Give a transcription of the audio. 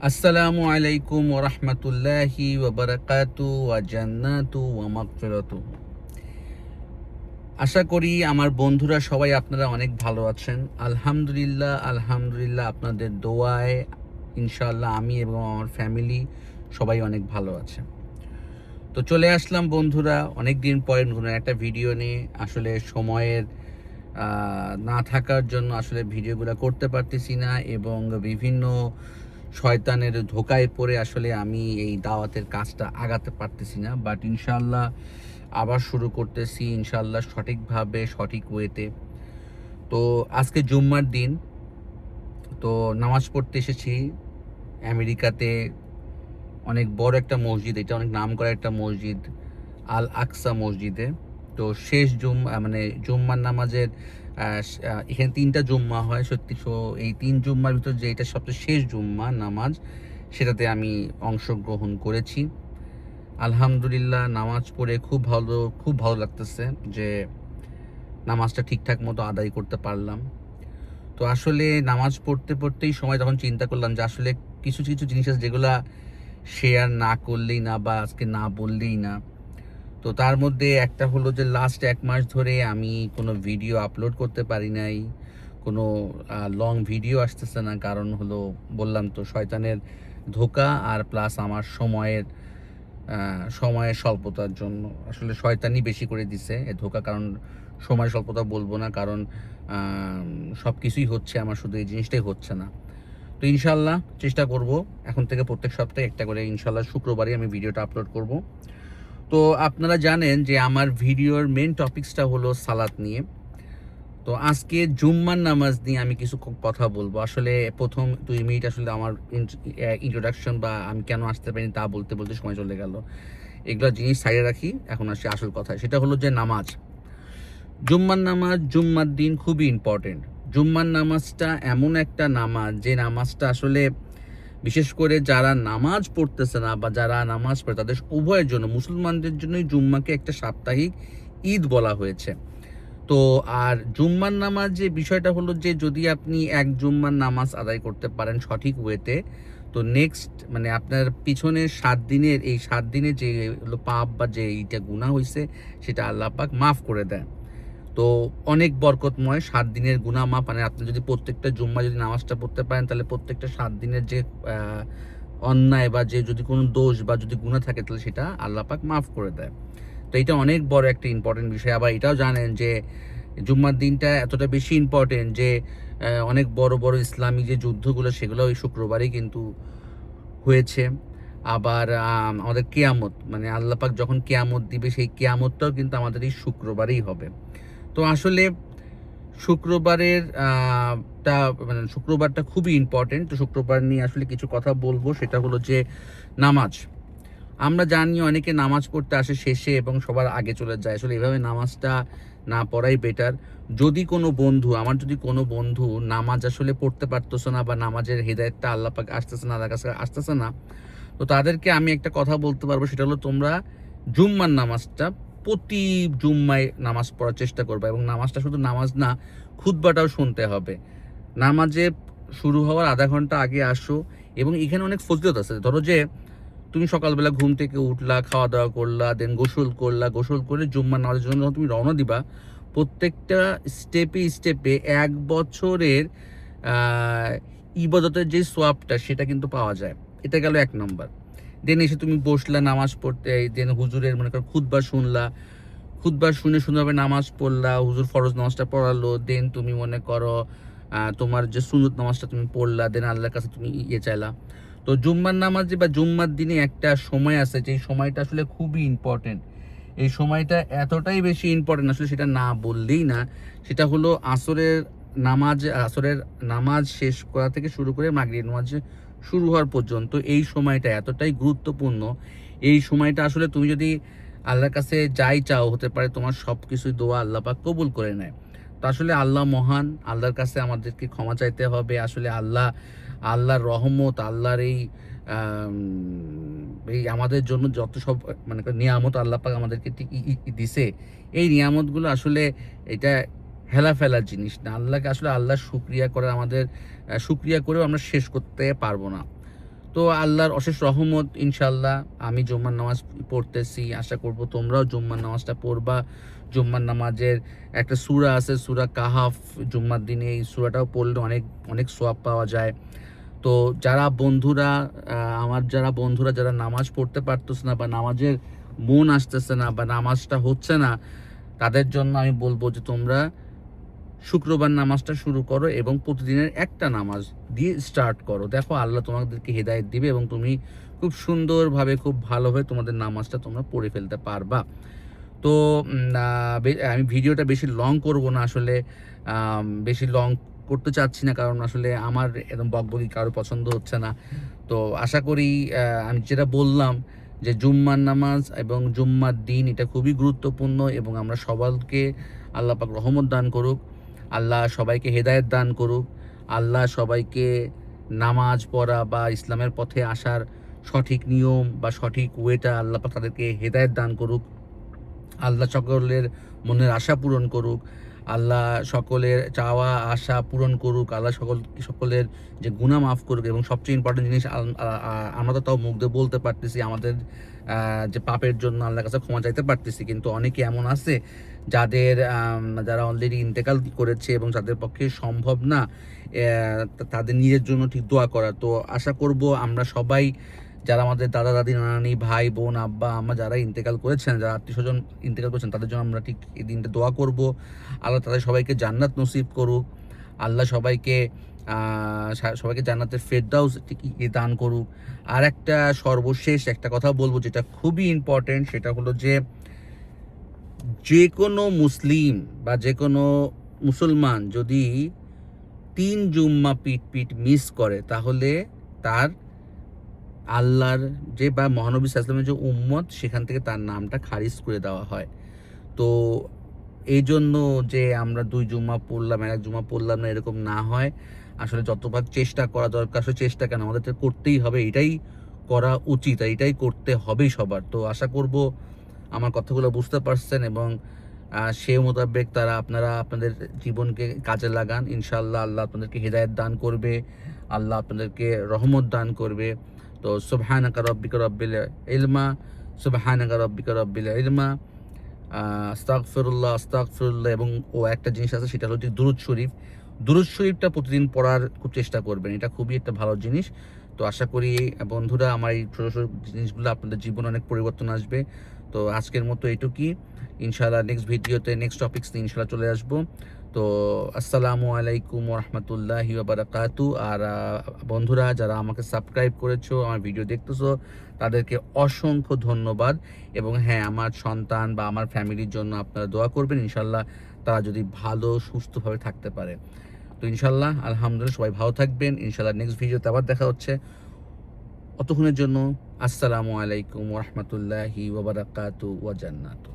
আসসালামু আলাইকুম ওরহমতুল্লাহি ওবরাকাতু ওয়া জান্নাতু ওয়া মাগফিরাতু। আশা করি আমার বন্ধুরা সবাই আপনারা অনেক ভালো আছেন। আলহামদুলিল্লাহ আলহামদুলিল্লাহ, আপনাদের দোয়ায় ইনশাআল্লাহ আমি এবং আমার ফ্যামিলি সবাই অনেক ভালো আছে। তো চলে আসলাম বন্ধুরা অনেক দিন পরে নতুন একটা ভিডিও নিয়ে। আসলে সময়ের না থাকার জন্য আসলে ভিডিওগুলো করতে পারতেছি না এবং বিভিন্ন শয়তানের ধোকায় পড়ে আসলে আমি এই দাওয়াতের কাজটা আগাতে পারতেছি না। বাট ইনশাআল্লাহ আবার শুরু করতেছি ইনশাআল্লাহ সঠিকভাবে, সঠিক ওয়েতে। তো আজকে জুম্মার দিন, তো নামাজ পড়তে এসেছি আমেরিকাতে। অনেক বড় একটা মসজিদ, এটা অনেক নাম করা একটা মসজিদ, আল আকসা মসজিদে। তো শেষ মানে জুম্মার নামাজের এখানে 3টা জুম্মা হয় সত্যি। সো এই 3 জুম্মার ভিতর যে এটা সবচেয়ে শেষ জুম্মা নামাজ, সেটাতে আমি অংশগ্রহণ করেছি। আলহামদুলিল্লাহ নামাজ পড়ে খুব ভালো লাগতেছে যে নামাজটা ঠিকঠাক মতো আদায় করতে পারলাম। তো আসলে নামাজ পড়তে পড়তেই সময় তখন চিন্তা করলাম যে আসলে কিছু কিছু জিনিস আছে যেগুলা শেয়ার না করলেই না বা আজকে না বললেই না। তো তার মধ্যে একটা হলো যে লাস্ট 1 মাস ধরে আমি কোনো ভিডিও আপলোড করতে পারি নাই, কোনো লং ভিডিও আসতেছে না। কারণ হলো বললাম তো শয়তানের ধোঁকা আর প্লাস আমার সময়ের স্বল্পতার জন্য। আসলে শয়তানি বেশি করে দিছে এ ধোঁকা। কারণ সময় স্বল্পতা বলবো না, কারণ সব কিছুই হচ্ছে, আমার শুধু এই জিনিসটাই হচ্ছে না। তো ইনশাল্লাহ চেষ্টা করব এখন থেকে প্রত্যেক সপ্তাহে একটা করে ইনশাল্লাহ শুক্রবারই আমি ভিডিওটা আপলোড করব। তো আপনারা জানেন যে আমার ভিডিওর মেন টপিকসটা হলো সালাত নিয়ে। তো আজকে জুম্মার নামাজ নিয়ে আমি কিছু কথা বলবো। আসলে প্রথম 2 মিনিট আসলে আমার ইন্ট্রোডাকশন বা আমি কেন আসতে পারিনি তা বলতে বলতে সময় চলে গেল। এগুলো জিনিস সাইডে রাখি, এখন আসি আসল কথা। সেটা হলো যে নামাজ, জুম্মার নামাজ জুম্মার দিন খুবই ইম্পর্টেন্ট। জুম্মার নামাজটা এমন একটা নামাজ যে নামাজটা আসলে বিশেষ করে যারা নামাজ পড়তেছে না বা যারা নামাজ পড়ে তাদের উভয়ের জন্য, মুসলমানদের জন্যই জুম্মাকে একটা সাপ্তাহিক ঈদ বলা হয়েছে। তো আর জুম্মার নামাজ যে বিষয়টা হলো যে যদি আপনি এক জুম্মার নামাজ আদায় করতে পারেন সঠিক ওয়েতে, তো নেক্সট মানে আপনার পিছনের 7 দিনের এই 7 দিনে যে হলো পাপ বা যে এইটা গুনাহ হয়েছে সেটা আল্লাহ পাক মাফ করে দেয়। তো অনেক বরকতময় 7 দিনের গুনাহ মাফ। মানে আপনি যদি প্রত্যেকটা জুম্মা যদি নামাজটা পড়তে পারেন তাহলে প্রত্যেকটা 7 দিনের যে অন্যায় বা যে যদি কোনো দোষ বা যদি গুনাহ থাকে তাহলে সেটা আল্লাহ পাক মাফ করে দেয়। তো এটা অনেক বড় একটা ইম্পর্টেন্ট বিষয়। আবার এটাও জানেন যে জুম্মার দিনটা এতটা বেশি ইম্পর্টেন্ট যে অনেক বড় বড় ইসলামী যে যুদ্ধগুলো সেগুলো ওই শুক্রবারই কিন্তু হয়েছে। আবার আমাদের কেয়ামত, মানে আল্লাহ পাক যখন কেয়ামত দিবে সেই কেয়ামতটাও কিন্তু আমাদের এই শুক্রবারেই হবে। তো আসলে শুক্রবারের টা মানে শুক্রবারটা খুবই ইম্পর্টেন্ট। তো শুক্রবার নিয়ে আসলে কিছু কথা বলবো। সেটা হলো যে নামাজ। আমরা জানি অনেকে নামাজ পড়তে আসে শেষে এবং সবার আগে চলে যায়। আসলে এভাবে নামাজটা না পড়াই বেটার। আমার যদি কোনো বন্ধু নামাজ আসলে পড়তে পারতেছে না বা নামাজের হেদায়েতটা আল্লাহ পাক আসতেছে না, তার কাছে আসতেছে না, তো তাদেরকে আমি একটা কথা বলতে পারবো। সেটা হলো তোমরা জুম্মার নামাজটা প্রতি জুম্মায় নামাজ পড়ার চেষ্টা করবে এবং নামাজটা শুধু নামাজ না, খুতবাটাও শুনতে হবে। নামাজে শুরু হওয়ার আধা ঘন্টা আগে আসো। এবং এখানে অনেক ফজিলত আছে। ধরো যে তুমি সকালবেলা ঘুম থেকে উঠলা, খাওয়া দাওয়া করলা, দেন গোসল করলা, গোসল করে জুম্মার নামাজের জন্য যখন তুমি রওনা দিবা, প্রত্যেকটা স্টেপে স্টেপে 1 বছরের ইবাদতের যে সোয়াবটা সেটা কিন্তু পাওয়া যায়। এটা গেল 1 নম্বর। দেন এসে তুমি বসলা নামাজ পড়তে, দেন হুজুরের মনে করো খুতবা শুনলা, খুতবা শুনে সুন্দরভাবে নামাজ পড়লা, হুজুর ফরজ নামাজটা পড়ালো, দেন তুমি মনে করো তোমার যে সুন্নত নামাজটা তুমি পড়লা, দেন আল্লাহর কাছে তুমি চাইলা। তো জুম্মার নামাজে বা জুম্মার দিনে একটা সময় আছে যে সময়টা আসলে খুবই ইম্পর্টেন্ট। এই সময়টা এতটাই বেশি ইম্পর্টেন্ট আসলে সেটা না বললেই না। সেটা হলো আসরের নামাজ শেষ করা থেকে শুরু করে মাগরিব নামাজ শুরু হওয়ার পর্যন্ত এই সময়টা এতটাই গুরুত্বপূর্ণ। এই সময়টা আসলে তুমি যদি আল্লাহর কাছে যাই চাও, হতে পারে তোমার সব কিছুই দোয়া আল্লাহ পাক কবুল করে নেয়। তো আসলে আল্লাহ মহান, আল্লাহর কাছে আমাদেরকে ক্ষমা চাইতে হবে। আসলে আল্লাহর রহমত, আল্লাহর এই আমাদের জন্য যত সব মানে নিয়ামত আল্লাহ পাক আমাদেরকে দিছে, এই নিয়ামতগুলো আসলে এটা হেলা ফেলার জিনিস না। আল্লাহকে আসলে আল্লাহর শুকরিয়া করে আমাদের শুকরিয়া করেও আমরা শেষ করতে পারবো না। তো আল্লাহর অশেষ রহমত, ইনশাল্লাহ আমি জুম্মার নামাজ পড়তেছি, আশা করব তোমরাও জুম্মার নামাজটা পড়বা। জুম্মার নামাজের একটা সূরা আছে, সূরা কাহাফ, জুম্মার দিনে এই সূরাটাও পড়লে অনেক অনেক সওয়াব পাওয়া যায়। তো যারা বন্ধুরা যারা বন্ধুরা যারা নামাজ পড়তে পারতেছে না বা নামাজের মন আসতেছে না বা নামাজটা হচ্ছে না, তাদের জন্য আমি বলবো যে তোমরা শুক্রবার নামাজটা শুরু করো এবং প্রতিদিনের একটা নামাজ দিয়ে স্টার্ট করো। দেখো আল্লাহ তোমাদেরকে হেদায়েত দিবে এবং তুমি খুব সুন্দরভাবে খুব ভালোভাবে তোমাদের নামাজটা তোমরা পড়ে ফেলতে পারবা। তো আমি ভিডিওটা বেশি লং করব না আসলে, বেশি লং করতে চাচ্ছি না, কারণ আসলে আমার এরকম বকবকি কারো পছন্দ হচ্ছে না। তো আশা করি আমি যেটা বললাম যে জুম্মার নামাজ এবং জুম্মার দিন এটা খুবই গুরুত্বপূর্ণ এবং আমরা সবাইকে আল্লাহ পাক রহমত দান করুক, আল্লাহ সবাইকে হেদায়েত দান করুক, আল্লাহ সবাইকে নামাজ পড়া বা ইসলামের পথে আসার সঠিক নিয়ম বা সঠিক ওয়েটা আল্লাহ পাক তাদেরকে হেদায়েত দান করুক। আল্লাহ সকলের মনের আশা পূরণ করুক, আল্লাহ সকলের চাওয়া আশা পূরণ করুক, আল্লাহ সকলের যে গুনাহ মাফ করুক এবং সবচেয়ে ইম্পর্টেন্ট জিনিস আমরা তো তাও মুখ দিয়ে বলতে পারতেছি আমাদের যে পাপের জন্য আল্লাহর কাছে ক্ষমা চাইতে পারতেছি, কিন্তু অনেকে এমন আছে যারা অলরেডি ইন্তেকাল করেছে এবং যাদের পক্ষে সম্ভব না তাদের নিজের জন্য ঠিক দোয়া করা। তো আশা করব আমরা সবাই যারা আমাদের দাদা দাদি নানি ভাই বোন আব্বা আম্মা যারা ইন্তেকাল করেছেন, যারা আত্মীয় স্বজন ইন্তেকাল করেছেন, তাদের জন্য আমরা ঠিক এই দিনটা দোয়া করব। আল্লাহ তাদের সবাইকে জান্নাত নসিব করুক, আল্লাহ সবাইকে জান্নাতের ফেরদাউস দান করুক। আর একটা সর্বশেষ একটা কথা বলবো যেটা খুবই ইম্পর্টেন্ট, সেটা হলো যে কোনো মুসলিম বা যে কোনো মুসলমান যদি 3 জুম্মা পিট মিস করে তাহলে তার আল্লাহর যে বা মহানবী সাল্লাল্লাহু আলাইহি ওয়াসাল্লামের যে উম্মত সেখান থেকে তার নামটা খারিজ করে দেওয়া হয়। তো এই জন্য যে আমরা 2 জুম্মা পড়লাম, 1 জুম্মা পড়লাম না, এরকম না হয়। আসলে যতভাগ চেষ্টা করা দরকার, আসলে চেষ্টা কেন, আমাদের তো করতেই হবে, এটাই করা উচিত আর এটাই করতে হবেই সবার। তো আশা করব আমার কথাগুলো বুঝতে পারছেন এবং সে মোতাবেক আপনারা আপনাদের জীবনকে কাজে লাগান। ইনশাআল্লাহ আল্লাহ আপনাদেরকে হেদায়েত দান করবে, আল্লাহ আপনাদেরকে রহমত দান করবে। তো সুবহানাকা রাব্বিকা রাব্বিল ইলমা, সুবহানাকা রাব্বিকা রাব্বিল ইলমা, আস্তাগফিরুল্লাহ এবং একটা জিনিস আছে সেটা হলো দুরূদ শরীফ। দুরূদ শরীফটা প্রতিদিন পড়ার খুব চেষ্টা করবেন, এটা খুবই একটা ভালো জিনিস। তো আশা করি বন্ধুরা আমার এই ছোটো ছোটো জিনিসগুলো আপনাদের জীবনে অনেক পরিবর্তন আসবে। তো আজকের মতো এইটুকুই, ইনশাআল্লাহ নেক্সট ভিডিওতে নেক্সট টপিকস নিয়ে ইনশাআল্লাহ চলে আসবো। তো আসসালামু আলাইকুম ওয়া রাহমাতুল্লাহি ওয়া বারাকাতু। আর বন্ধুরা যারা আমাকে সাবস্ক্রাইব করেছো, আমার ভিডিও দেখতেছো, তাদেরকে অসংখ্য ধন্যবাদ। এবং হ্যাঁ, আমার সন্তান বা আমার ফ্যামিলির জন্য আপনারা দোয়া করবেন, ইনশাআল্লাহ তারা যদি ভালো সুস্থভাবে থাকতে পারে। তো ইনশাআল্লাহ আলহামদুলিল্লাহ সবাই ভালো থাকবেন, ইনশাআল্লাহ নেক্সট ভিডিওতে আবার দেখা হচ্ছে। অতক্ষণের জন্য আসসালামু আলাইকুম ওয়া রাহমাতুল্লাহি ওয়া বারাকাতু ওয়া জান্নাতু।